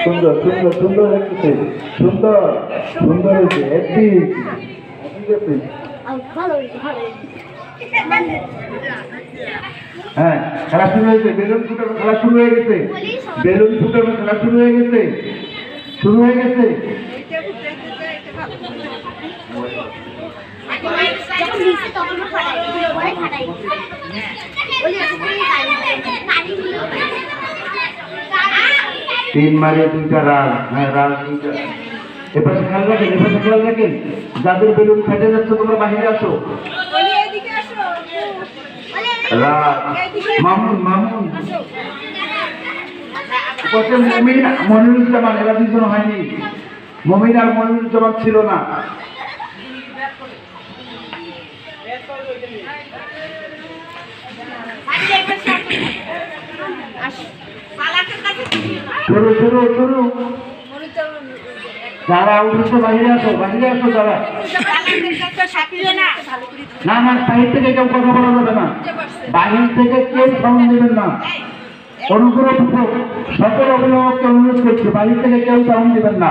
সুন্দর সুন্দর সুন্দর হচ্ছে, সুন্দর সুন্দর হয়েছে। হ্যাঁ, খেলা শুরু হয়েছে। বেলুন ফুটানো খেলা শুরু হয়ে গেছে। বেলুন ফুটানো খেলা শুরু হয়ে গেছে। শুরু হয়ে গেছে। তিন মারে দুইটা রান। হ্যাঁ, রান দুইটা। এবার খেয়াল রাখেন, এবার খেয়াল রাখেন, যাদের বেলুন ফেটে যাচ্ছে তোমরা বাহিরে আসো। মামুন মামুন মমিন মনিরুজ্জামান, এরা দুজন হয়নি। মমিন আর মনিরুজ্জামান ছিল না। শুরু শুরু শুরু। যারা উঠেছে বাহিরে আসো, বাহিরে আসো যারা। না না, বাহির থেকে কেউ কথা বলা যাবে না। বাহির থেকে কেউ সাউন্ড দেবেন না। অনুগ্রহপূর্বক সকল অভিভাবককে অনুরোধ করছি, বাহির থেকে কেউ সাউন্ড দেবেন না।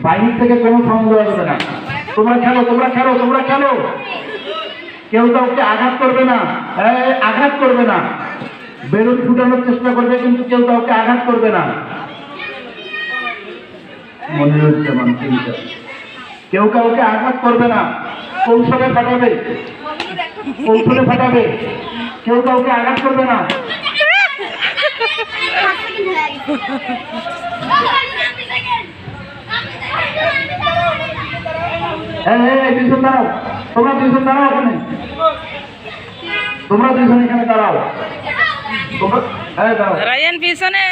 বাহির থেকে কোনো সাউন্ড দেওয়া যাবে না। তোমরা খেলো, তোমরা খেলো, তোমরা খেলো। কেউ কাউকে আঘাত করবে না, আঘাত করবে না। বেলুন ফুটানোর চেষ্টা করবে, কিন্তু কেউ কাউকে আঘাত করবে না। মনিরুজ্জামান চিন্তা, কেউ কাউকে আঘাত করবে না। কৌশলে ফাটাবে, কৌশলে ফাটাবে। কেউ কাউকে আঘাত করবে না। দুইজন দাঁড়াও, তোমরা দুইজন দাঁড়াও ওখানে, তোমরা দুইজন এখানে দাঁড়াও। রায়ান পিছনে।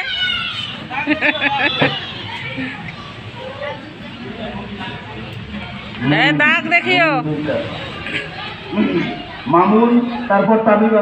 দাগ দেখিও। মামুন, তারপর তামিম।